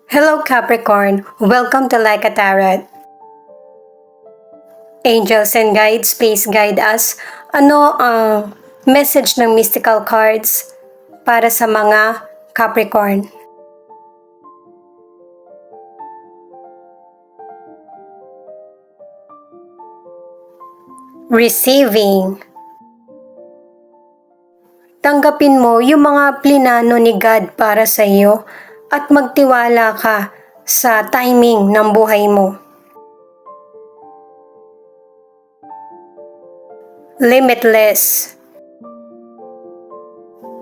Hello Capricorn, welcome to Like a Tarot. Angels and guides, please guide us. Ano ang message ng mystical cards para sa mga Capricorn? Receiving. Tanggapin mo yung mga plinano ni God para sa iyo at magtiwala ka sa timing ng buhay mo. Limitless.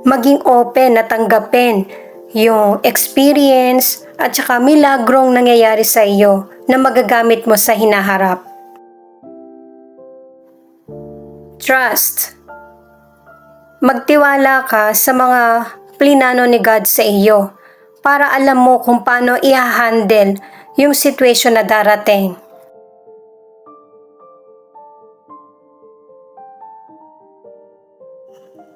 Maging open na tanggapin yung experience at saka milagrong nangyayari sa iyo na magagamit mo sa hinaharap. Trust. Magtiwala ka sa mga plinano ni God sa iyo para alam mo kung paano i-handle yung situation na darating.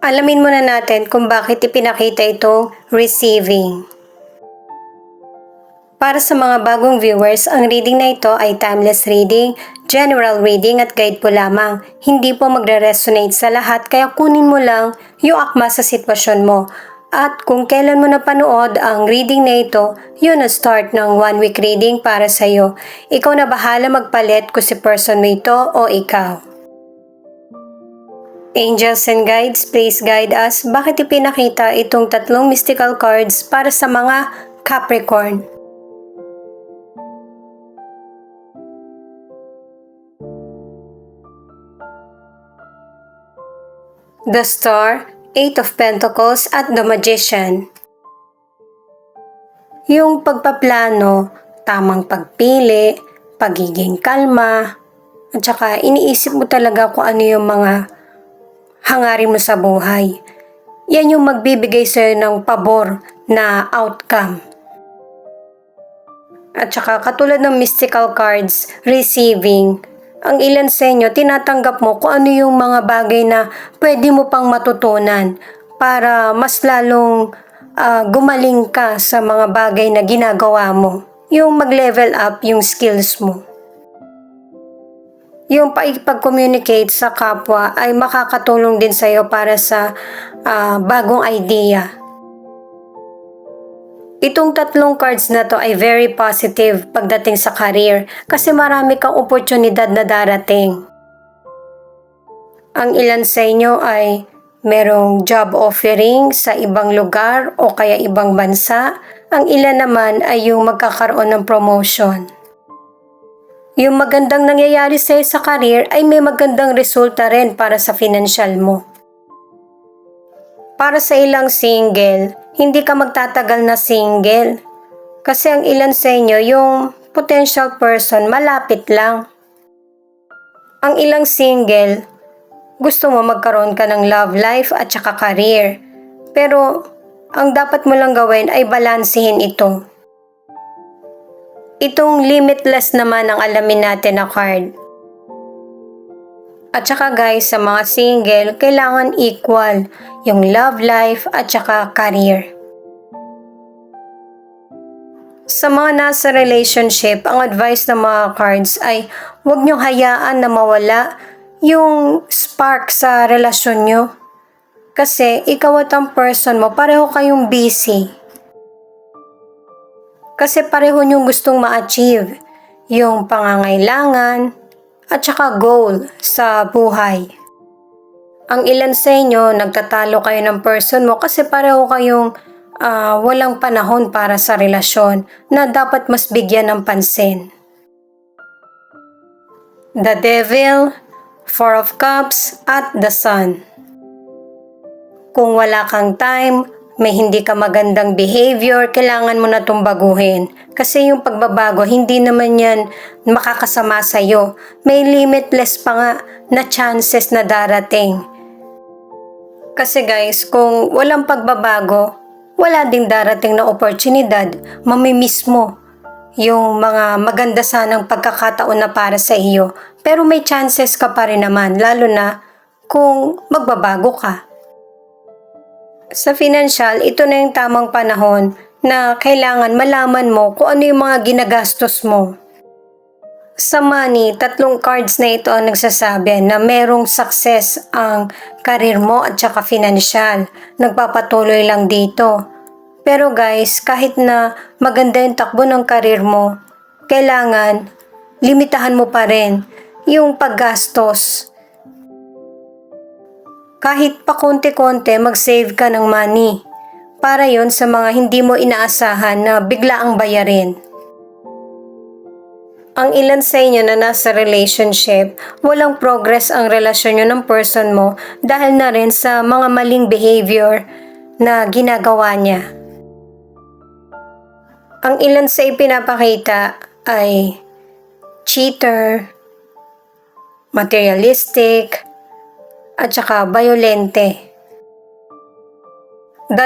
Alamin muna natin kung bakit ipinakita itong receiving. Para sa mga bagong viewers, ang reading na ito ay timeless reading, general reading at guide po lamang. Hindi po magre-resonate sa lahat kaya kunin mo lang yung akma sa sitwasyon mo. At kung kailan mo napanood ang reading na ito, yun ang start ng 1 week reading para sa iyo. Ikaw na bahala magpalit kung si person mo ito o ikaw. Angels and guides, please guide us. Bakit ipinakita itong tatlong mystical cards para sa mga Capricorn? The Star, Eight of Pentacles at the Magician. Yung pagpaplano, tamang pagpili, pagiging kalma, at saka iniisip mo talaga kung ano yung mga hangarin mo sa buhay. Yan yung magbibigay sa'yo ng pabor na outcome. At saka katulad ng mystical cards, receiving, ang ilan sa inyo, tinatanggap mo kung ano yung mga bagay na pwede mo pang matutunan para mas lalong gumaling ka sa mga bagay na ginagawa mo. Yung mag-level up yung skills mo. Yung paikipag-communicate sa kapwa ay makakatulong din sa iyo para sa bagong idea. Itong tatlong cards na to ay very positive pagdating sa career kasi marami kang oportunidad na darating. Ang ilan sa inyo ay merong job offering sa ibang lugar o kaya ibang bansa. Ang ilan naman ay yung magkakaroon ng promotion. Yung magandang nangyayari sa iyo sa career ay may magandang resulta rin para sa financial mo. Para sa ilang single, hindi ka magtatagal na single. Kasi ang ilan sa inyo, yung potential person, malapit lang. Ang ilang single, gusto mo magkaroon ka ng love life at saka career. Pero, ang dapat mo lang gawin ay balansehin ito. Itong limitless naman ang alamin natin na card. At saka guys, sa mga single, kailangan equal yung love life at saka career. Sa mga nasa relationship, ang advice ng mga cards ay huwag nyo hayaan na mawala yung spark sa relasyon nyo. Kasi ikaw at ang person mo, pareho kayong busy. Kasi pareho nyong gustong ma-achieve yung pangangailangan at saka goal sa buhay. Ang ilan sa inyo, nagtatalo kayo ng person mo kasi pareho kayong walang panahon para sa relasyon na dapat mas bigyan ng pansin. The Devil, Four of Cups, at the Sun. Kung wala kang time, may hindi ka magandang behavior, kailangan mo na itong baguhin. Kasi yung pagbabago, hindi naman yan makakasama sa'yo. May limitless pa nga na chances na darating. Kasi guys, kung walang pagbabago, wala ding darating na oportunidad, mamimiss mo yung mga maganda sanang pagkakataon na para sa iyo. Pero may chances ka pa rin naman, lalo na kung magbabago ka. Sa financial, ito na yung tamang panahon na kailangan malaman mo kung ano yung mga ginagastos mo. Sa money, 3 cards na ito ang nagsasabi na merong success ang karir mo at saka financial. Nagpapatuloy lang dito. Pero guys, kahit na maganda yung takbo ng karir mo, kailangan limitahan mo pa rin yung paggastos. Kahit pa konti-konti mag-save ka ng money para yon sa mga hindi mo inaasahan na bigla ang bayarin. Ang ilan sa inyo na nasa relationship, walang progress ang relasyon nyo ng person mo dahil na rin sa mga maling behavior na ginagawa niya. Ang ilan sa ipinapakita ay cheater, materialistic, at saka violente. 2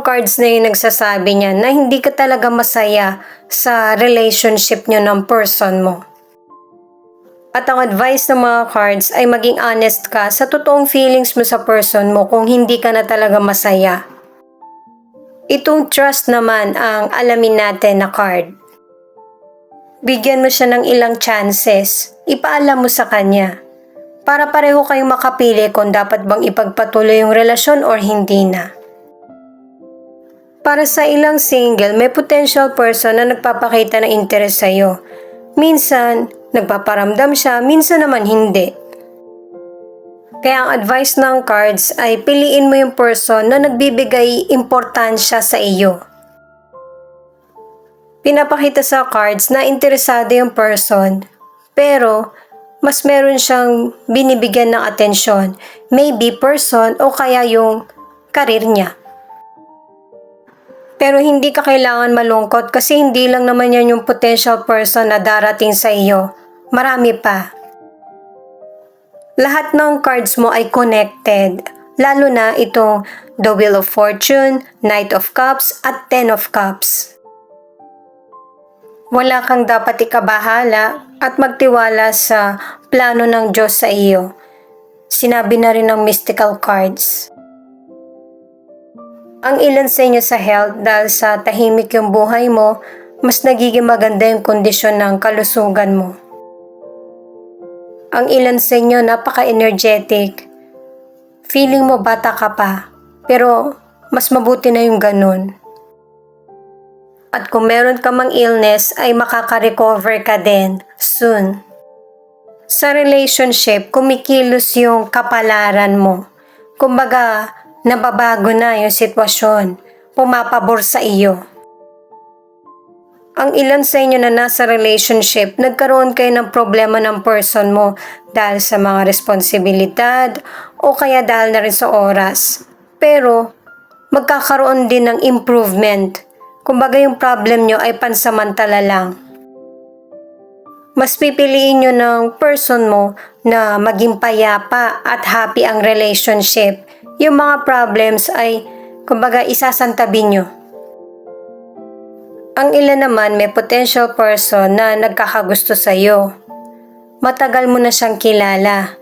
cards na yung nagsasabi niya na hindi ka talaga masaya sa relationship nyo ng person mo. At ang advice ng mga cards ay maging honest ka sa totoong feelings mo sa person mo kung hindi ka na talaga masaya. Itong trust naman ang alamin natin na card. Bigyan mo siya ng ilang chances, ipaalam mo sa kanya, para pareho kayong makapili kung dapat bang ipagpatuloy yung relasyon or hindi na. Para sa ilang single, may potential person na nagpapakita ng interest sa'yo. Minsan, nagpaparamdam siya, minsan naman hindi. Kaya ang advice ng cards ay piliin mo yung person na nagbibigay importansya sa iyo. Pinapakita sa cards na interesado yung person, pero mas meron siyang binibigyan ng atensyon, maybe person o kaya yung karir niya. Pero hindi ka kailangan malungkot kasi hindi lang naman yan yung potential person na darating sa iyo. Marami pa. Lahat ng cards mo ay connected, lalo na itong The Wheel of Fortune, Knight of Cups at Ten of Cups. Wala kang dapat ikabahala at magtiwala sa plano ng Diyos sa iyo. Sinabi na rin ng mystical cards. Ang ilan sa inyo sa health dahil sa tahimik yung buhay mo, mas nagiging maganda yung kondisyon ng kalusugan mo. Ang ilan sa inyo napaka-energetic. Feeling mo bata ka pa, pero mas mabuti na yung ganun. At kung meron ka mang illness ay makaka-recover ka din soon. Sa relationship, kumikilos yung kapalaran mo. Kumbaga, nababago na yung sitwasyon, pumapabor sa iyo. Ang ilan sa inyo na nasa relationship, nagkaroon kayo ng problema ng person mo dahil sa mga responsibilidad o kaya dahil na rin sa oras. Pero, magkakaroon din ng improvement. Kumbaga yung problem nyo ay pansamantala lang. Mas pipiliin nyo ng person mo na maging payapa at happy ang relationship. Yung mga problems ay, kumbaga, isasantabi nyo. Ang ilan naman may potential person na nagkakagusto sa'yo. Matagal mo na siyang kilala.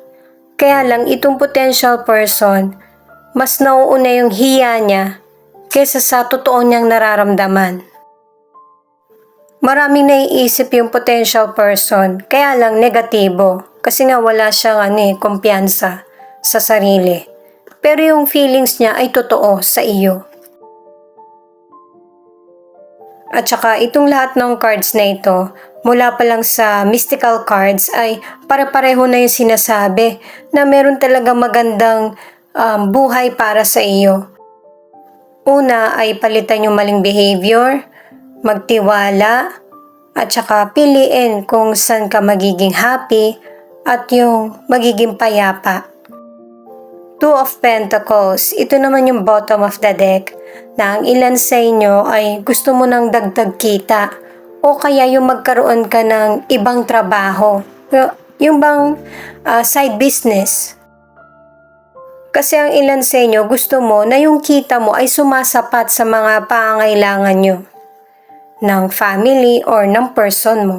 Kaya lang itong potential person, mas nauuna yung hiya niya kaysa sa totoo niyang nararamdaman. Maraming naiisip yung potential person, kaya lang negatibo. Kasi nga wala siyang kumpiyansa sa sarili. Pero yung feelings niya ay totoo sa iyo. At saka itong lahat ng cards na ito, mula pa lang sa mystical cards ay pare-pareho na yung sinasabi na meron talaga magandang buhay para sa iyo. Una ay palitan yung maling behavior, magtiwala, at saka piliin kung saan ka magiging happy at yung magiging payapa. 2 of Pentacles, ito naman yung bottom of the deck na ang ilan sa inyo ay gusto mo ng dagdag kita o kaya yung magkaroon ka ng ibang trabaho, yung bang side business. Kasi ang ilan sa inyo gusto mo na yung kita mo ay sumasapat sa mga pangangailangan nyo ng family or ng person mo.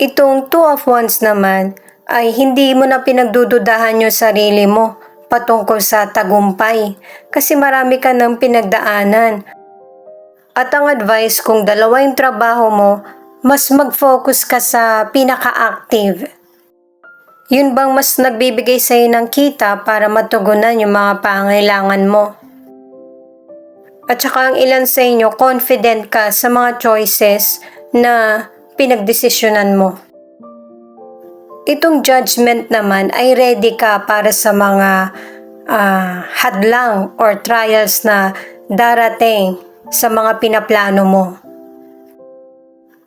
Itong 2 of Wands naman ay hindi mo na pinagdududahan yung sarili mo patungkol sa tagumpay kasi marami ka ng pinagdaanan. At ang advice kung dalawa yung trabaho mo, mas mag-focus ka sa pinaka-active. Yun bang mas nagbibigay sa'yo ng kita para matugunan yung mga pangailangan mo? At saka ang ilan sa inyo, confident ka sa mga choices na pinagdesisyonan mo. Itong judgment naman ay ready ka para sa mga hadlang or trials na darating sa mga pinaplano mo.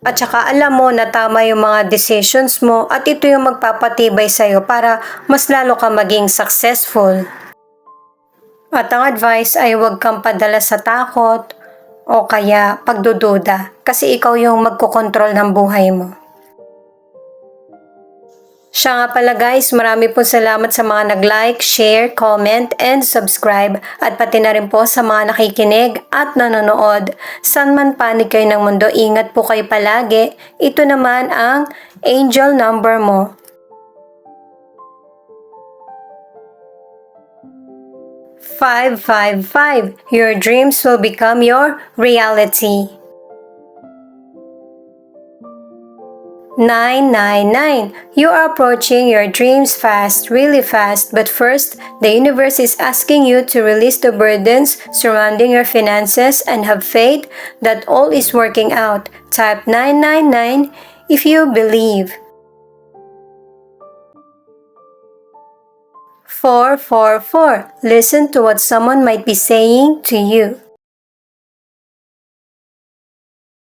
At saka alam mo na tama yung mga decisions mo at ito yung magpapatibay sa'yo para mas lalo ka maging successful. At ang advice ay huwag kang padala sa takot o kaya pagdududa kasi ikaw yung magkokontrol ng buhay mo. Siya nga pala guys, marami po salamat sa mga nag-like, share, comment, and subscribe at pati na rin po sa mga nakikinig at nanonood. San man panig kayo ng mundo, ingat po kayo palagi. Ito naman ang angel number mo. 555. Your dreams will become your reality. 999. You are approaching your dreams fast, really fast, but first, the universe is asking you to release the burdens surrounding your finances and have faith that all is working out. Type 999 if you believe. 444. Listen to what someone might be saying to you.